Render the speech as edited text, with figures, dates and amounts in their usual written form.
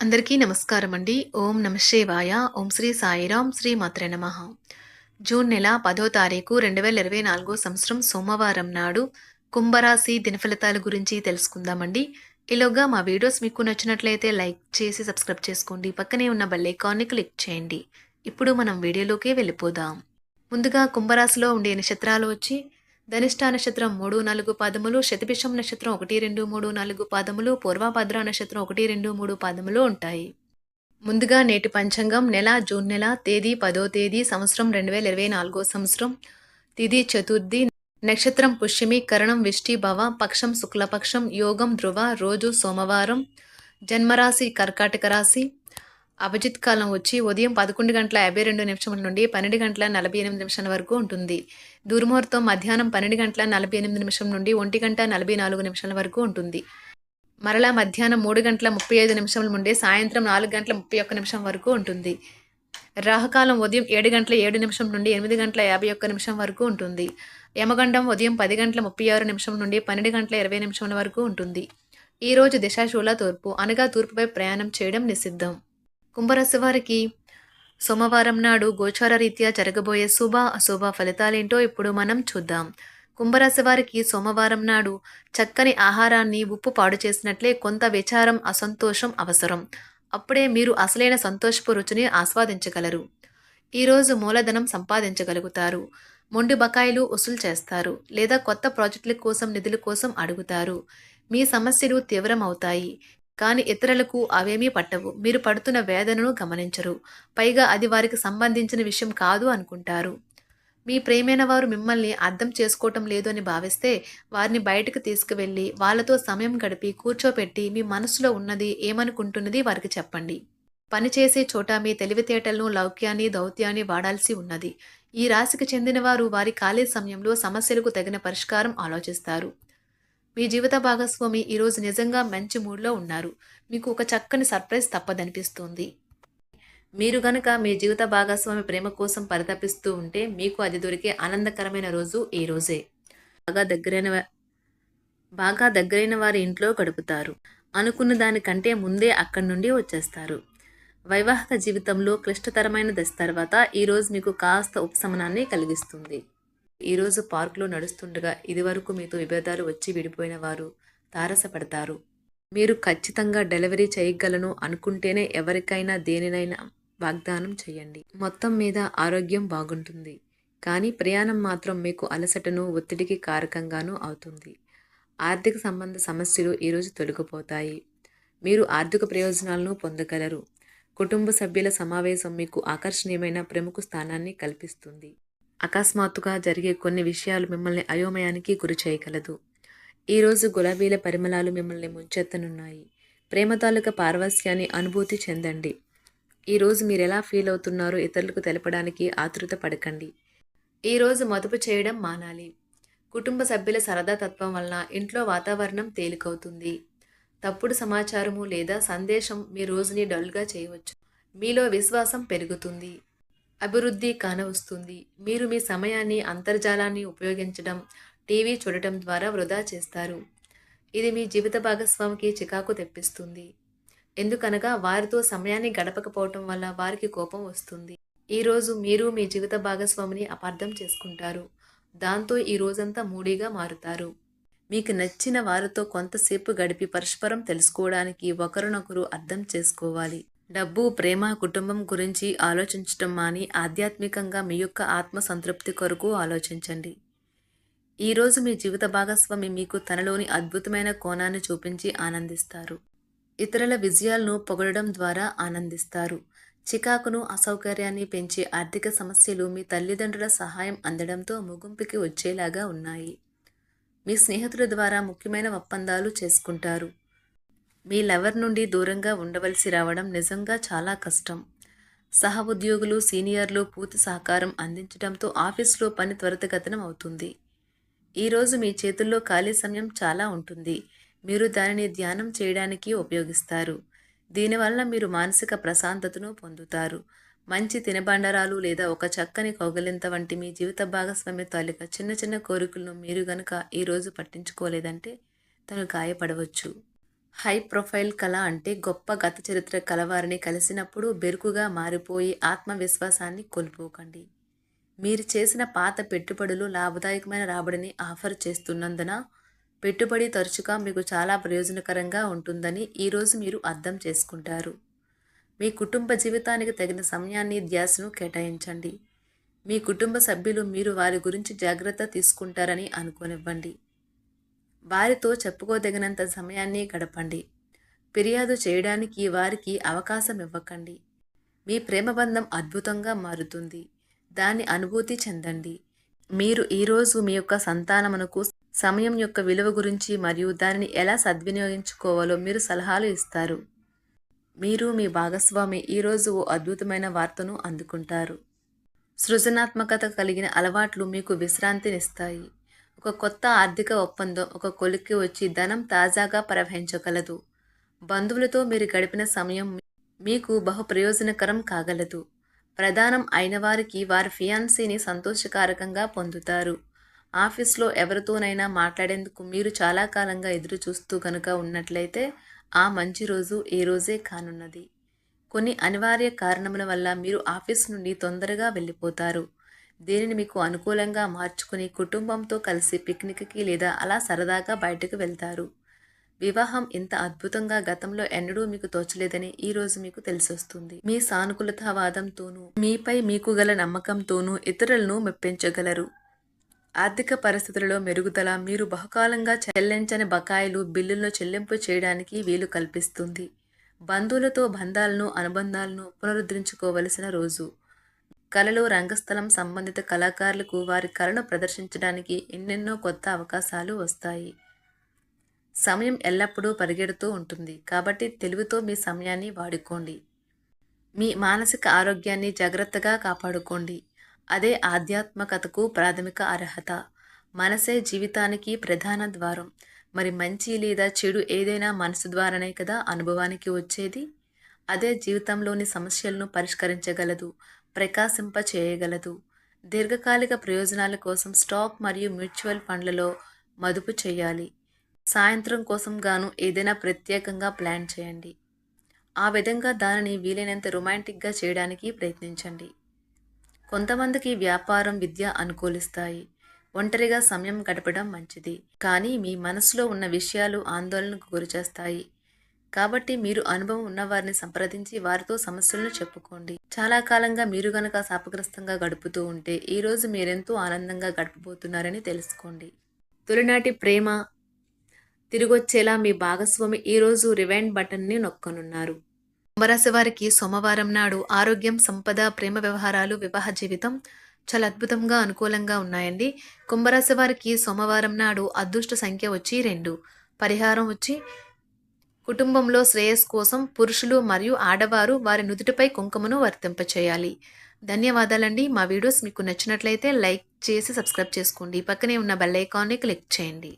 అందరికీ నమస్కారం అండి. ఓం నమ శివాయ. ఓం శ్రీ సాయిరాం. శ్రీ మాత్రే నమః. జూన్ నెల 10వ తారీఖు 2024 సంవత్సరం సోమవారం నాడు కుంభరాశి దినఫలితాల గురించి తెలుసుకుందామండి. ఈలోగా మా వీడియోస్ మీకు నచ్చినట్లయితే లైక్ చేసి సబ్స్క్రైబ్ చేసుకోండి. పక్కనే ఉన్న బెల్ ఐకాన్‌ని క్లిక్ చేయండి. ఇప్పుడు మనం వీడియోలోకి వెళ్ళిపోదాం. ముందుగా కుంభరాశిలో ఉండే నక్షత్రాలు వచ్చి ధనిష్ట నక్షత్రం 3, 4 పాదములు, శతభిషం నక్షత్రం 1, 2, 3, 4 పాదములు, పూర్వభద్ర నక్షత్రం 1, 2, 3 పాదములు ఉంటాయి. ముందుగా నేటి పంచాంగం జూన్ నెల తేదీ 10వ తేదీ సంవత్సరం 2024 సంవత్సరం తిథి చతుర్థి నక్షత్రం పుష్యమి కరణం విష్టి భవ పక్షం శుక్లపక్షం యోగం ధ్రువ రోజు సోమవారం జన్మరాశి కర్కాటక రాశి అభిజిత్ కాలం వచ్చి ఉదయం 11:52 నుండి 12:48 వరకు ఉంటుంది. దుర్ముహూర్తం మధ్యాహ్నం 12:48 నుండి 1:44 వరకు ఉంటుంది. మరలా మధ్యాహ్నం 3:35 నుండి సాయంత్రం 4:31 వరకు ఉంటుంది. రాహుకాలం ఉదయం 7:07 నుండి 8:51 వరకు ఉంటుంది. యమగండం ఉదయం 10:36 నుండి 12:20 వరకు ఉంటుంది. ఈ రోజు దిశాశూల తూర్పు అనగా తూర్పుపై ప్రయాణం చేయడం నిషిద్ధం. కుంభరాశి వారికి సోమవారం నాడు గోచార రీత్యా జరగబోయే శుభ అశుభ ఫలితాలేంటో ఇప్పుడు మనం చూద్దాం. కుంభరాశి వారికి సోమవారం నాడు చక్కని ఆహారాన్ని ఉప్పు పాడు చేసినట్లే కొంత విచారం అసంతోషం అవసరం. అప్పుడే మీరు అసలైన సంతోషపు రుచిని ఆస్వాదించగలరు. ఈరోజు మూలధనం సంపాదించగలుగుతారు. మొండి బకాయిలు వసూలు చేస్తారు లేదా కొత్త ప్రాజెక్టుల కోసం నిధుల కోసం అడుగుతారు. మీ సమస్యలు తీవ్రమవుతాయి. కానీ ఇతరులకు అవేమీ పట్టవు. మీరు పడుతున్న వేదనను గమనించరు. పైగా అది వారికి సంబంధించిన విషయం కాదు అనుకుంటారు. మీ ప్రియమైన వారు మిమ్మల్ని అర్థం చేసుకోవటం లేదు అని భావిస్తే వారిని బయటకు తీసుకువెళ్ళి వాళ్ళతో సమయం గడిపి కూర్చోపెట్టి మీ మనసులో ఉన్నది ఏమనుకుంటున్నది వారికి చెప్పండి. పనిచేసే చోట మీ తెలివితేటలను లౌక్యాన్ని దౌత్యాన్ని వాడాల్సి ఉన్నది. ఈ రాశికి చెందిన వారు వారి ఖాళీ సమయంలో సమస్యలకు తగిన పరిష్కారం ఆలోచిస్తారు. మీ జీవిత భాగస్వామి ఈరోజు నిజంగా మంచి మూడ్లో ఉన్నారు. మీకు ఒక చక్కని సర్ప్రైజ్ తప్పదనిపిస్తుంది. మీరు గనక మీ జీవిత భాగస్వామి ప్రేమ కోసం పరితపిస్తూ ఉంటే మీకు అది దొరికే ఆనందకరమైన రోజు ఈ రోజే. బాగా దగ్గరైన వారి ఇంట్లో గడుపుతారు. అనుకున్న దానికంటే ముందే అక్కడి నుండి వచ్చేస్తారు. వైవాహిక జీవితంలో క్లిష్టతరమైన దశ తర్వాత ఈరోజు మీకు కాస్త ఉపశమనాన్ని కలిగిస్తుంది. ఈరోజు పార్కులో నడుస్తుండగా ఇదివరకు మీతో విభేదాలు వచ్చి విడిపోయిన వారు తారసపడతారు. మీరు ఖచ్చితంగా డెలివరీ చేయగలను అనుకుంటేనే ఎవరికైనా దేనినైనా వాగ్దానం చేయండి. మొత్తం మీద ఆరోగ్యం బాగుంటుంది. కానీ ప్రయాణం మాత్రం మీకు అలసటను ఒత్తిడికి కారకంగానూ అవుతుంది. ఆర్థిక సంబంధ సమస్యలు ఈరోజు తొలగిపోతాయి. మీరు ఆర్థిక ప్రయోజనాలను పొందగలరు. కుటుంబ సభ్యుల సమావేశం మీకు ఆకర్షణీయమైన ప్రముఖ స్థానాన్ని కల్పిస్తుంది. అకస్మాత్తుగా జరిగే కొన్ని విషయాలు మిమ్మల్ని అయోమయానికి గురి చేయగలదు. ఈరోజు గులాబీల పరిమళాలు మిమ్మల్ని ముంచెత్తనున్నాయి. ప్రేమ తాలూకా పారవస్యాన్ని అనుభూతి చెందండి. ఈరోజు మీరు ఎలా ఫీల్ అవుతున్నారో ఇతరులకు తెలపడానికి ఆతృత పడకండి. ఈరోజు మదుపు చేయడం మానాలి. కుటుంబ సభ్యుల సరదా తత్వం వలన ఇంట్లో వాతావరణం తేలికవుతుంది. తప్పుడు సమాచారము లేదా సందేశం మీ రోజుని డల్గా చేయవచ్చు. మీలో విశ్వాసం పెరుగుతుంది. అభివృద్ధి కానవస్తుంది. మీరు మీ సమయాన్ని అంతర్జాలాన్ని ఉపయోగించడం, టీవీ చూడటం ద్వారా వృధా చేస్తారు. ఇది మీ జీవిత భాగస్వామికి చికాకు తెప్పిస్తుంది. ఎందుకనగా వారితో సమయాన్ని గడపకపోవటం వల్ల వారికి కోపం వస్తుంది. ఈరోజు మీరు మీ జీవిత భాగస్వామిని అపార్థం చేసుకుంటారు. దాంతో ఈ రోజంతా మూడీగా మారుతారు. మీకు నచ్చిన వారితో కొంతసేపు గడిపి పరస్పరం తెలుసుకోవడానికి ఒకరినొకరు అర్థం చేసుకోవాలి. డబ్బు, ప్రేమ, కుటుంబం గురించి ఆలోచించటం మాని ఆధ్యాత్మికంగా మీ యొక్క ఆత్మ సంతృప్తి కొరకు ఆలోచించండి. ఈరోజు మీ జీవిత భాగస్వామి మీకు తనలోని అద్భుతమైన కోణాన్ని చూపించి ఆనందిస్తారు. ఇతరుల విజయాలను పొగడడం ద్వారా ఆనందిస్తారు. చికాకును, అసౌకర్యాన్ని పెంచే ఆర్థిక సమస్యలు మీ తల్లిదండ్రుల సహాయం అందడంతో ముగింపుకి వచ్చేలాగా ఉన్నాయి. మీ స్నేహితుల ద్వారా ముఖ్యమైన ఒప్పందాలు చేసుకుంటారు. మీ లవర్ నుండి దూరంగా ఉండవలసి రావడం నిజంగా చాలా కష్టం. సహ ఉద్యోగులు, సీనియర్లు పూర్తి సహకారం అందించడంతో ఆఫీస్లో పని త్వరితగతినం అవుతుంది. ఈరోజు మీ చేతుల్లో ఖాళీ సమయం చాలా ఉంటుంది. మీరు దానిని ధ్యానం చేయడానికి ఉపయోగిస్తారు. దీనివల్ల మీరు మానసిక ప్రశాంతతను పొందుతారు. మంచి తినబండరాలు లేదా ఒక చక్కని కౌగిలింత వంటి మీ జీవిత భాగస్వామి తాలూకా చిన్న చిన్న కోరికలను మీరు గనుక ఈరోజు పట్టించుకోలేదంటే తను గాయపడవచ్చు. హై ప్రొఫైల్ కళ అంటే గొప్ప గత చరిత్ర కలవారిని కలిసినప్పుడు బెరుకుగా మారిపోయి ఆత్మవిశ్వాసాన్ని కోల్పోకండి. మీరు చేసిన పాత పెట్టుబడులు లాభదాయకమైన రాబడిని ఆఫర్ చేస్తున్నందున పెట్టుబడి తరచుగా మీకు చాలా ప్రయోజనకరంగా ఉంటుందని ఈరోజు మీరు అర్థం చేసుకుంటారు. మీ కుటుంబ జీవితానికి తగిన సమయాన్ని ధ్యాసను కేటాయించండి. మీ కుటుంబ సభ్యులు మీరు వారి గురించి జాగ్రత్త తీసుకుంటారని అనుకోనివ్వండి. వారితో చెప్పుకోదగినంత సమయాన్ని గడపండి. ఫిర్యాదు చేయడానికి వారికి అవకాశం ఇవ్వకండి. మీ ప్రేమబంధం అద్భుతంగా మారుతుంది. దాన్ని అనుభూతి చెందండి. మీరు ఈరోజు మీ యొక్క సంతానమునకు సమయం యొక్క విలువ గురించి మరియు దానిని ఎలా సద్వినియోగించుకోవాలో మీరు సలహాలు ఇస్తారు. మీరు మీ భాగస్వామి ఈరోజు ఓ అద్భుతమైన వార్తను అందుకుంటారు. సృజనాత్మకత కలిగిన అలవాట్లు మీకు విశ్రాంతినిస్తాయి. ఒక కొత్త ఆర్థిక ఒప్పందం ఒక కొలిక్కి వచ్చి ధనం తాజాగా ప్రవహించగలదు. బంధువులతో మీరు గడిపిన సమయం మీకు బహు ప్రయోజనకరం కాగలదు. ప్రధానం అయిన వారికి వారి ఫియాన్సీని సంతోషకారకంగా పొందుతారు. ఆఫీస్లో ఎవరితోనైనా మాట్లాడేందుకు మీరు చాలా కాలంగా ఎదురు చూస్తూ కనుక ఉన్నట్లయితే ఆ మంచి రోజు ఏ రోజే కానున్నది. కొన్ని అనివార్య కారణముల వల్ల మీరు ఆఫీస్ నుండి తొందరగా వెళ్ళిపోతారు. దీనిని మీకు అనుకూలంగా మార్చుకుని కుటుంబంతో కలిసి పిక్నిక్కి లేదా అలా సరదాగా బయటకు వెళ్తారు. వివాహం ఇంత అద్భుతంగా గతంలో ఎన్నడూ మీకు తోచలేదని ఈరోజు మీకు తెలిసొస్తుంది. మీ సానుకూలతావాదంతోనూ మీపై మీకు గల నమ్మకంతోనూ ఇతరులను మెప్పించగలరు. ఆర్థిక పరిస్థితులలో మెరుగుదల మీరు బహుకాలంగా చెల్లించని బకాయిలు బిల్లులను చెల్లింపు చేయడానికి వీలు కల్పిస్తుంది. బంధువులతో అనుబంధాలను పునరుద్ధరించుకోవలసిన రోజు. కళలో రంగస్థలం సంబంధిత కళాకారులకు వారి కళను ప్రదర్శించడానికి ఎన్నెన్నో కొత్త అవకాశాలు వస్తాయి. సమయం ఎల్లప్పుడూ పరిగెడుతూ ఉంటుంది కాబట్టి తెలివితో మీ సమయాన్ని వాడుకోండి. మీ మానసిక ఆరోగ్యాన్ని జాగ్రత్తగా కాపాడుకోండి. అదే ఆధ్యాత్మికతకు ప్రాథమిక అర్హత. మనసే జీవితానికి ప్రధాన ద్వారం. మరి మంచి లేదా చెడు ఏదైనా మనసు ద్వారానే కదా అనుభవానికి వచ్చేది. అదే జీవితంలోని సమస్యలను పరిష్కరించగలదు, ప్రకాశింప చేయగలదు. దీర్ఘకాలిక ప్రయోజనాల కోసం స్టాక్ మరియు మ్యూచువల్ ఫండ్లలో మదుపు చేయాలి. సాయంత్రం కోసం గాను ఏదైనా ప్రత్యేకంగా ప్లాన్ చేయండి. ఆ విధంగా దానిని వీలైనంత రొమాంటిక్గా చేయడానికి ప్రయత్నించండి. కొంతమందికి వ్యాపారం, విద్య అనుకూలిస్తాయి. ఒంటరిగా సమయం గడపడం మంచిది. కానీ మీ మనసులో ఉన్న విషయాలు ఆందోళనకు గురిచేస్తాయి. కాబట్టి మీరు అనుభవం ఉన్నవారిని సంప్రదించి వారితో సమస్యలను చెప్పుకోండి. చాలా కాలంగా మీరు గనక శాపగ్రస్తంగా గడుపుతూ ఉంటే ఈరోజు మీరెంతో ఆనందంగా గడపబోతున్నారని తెలుసుకోండి. తొలినాటి ప్రేమ తిరిగొచ్చేలా మీ భాగస్వామి ఈరోజు రివైండ్ బటన్ని నొక్కనున్నారు. కుంభరాశి వారికి సోమవారం నాడు ఆరోగ్యం, సంపద, ప్రేమ వ్యవహారాలు, వివాహ జీవితం చాలా అద్భుతంగా అనుకూలంగా ఉన్నాయండి. కుంభరాశి వారికి సోమవారం నాడు అదృష్ట సంఖ్య వచ్చి 2. పరిహారం వచ్చి కుటుంబంలో శ్రేయస్సు కోసం పురుషులు మరియు ఆడవారు వారి నుదుటిపై కుంకుమను వర్తింపచేయాలి. ధన్యవాదాలండి. మా వీడియోస్ మీకు నచ్చినట్లయితే లైక్ చేసి సబ్స్క్రైబ్ చేసుకోండి. పక్కనే ఉన్న బెల్ ఐకాన్ని క్లిక్ చేయండి.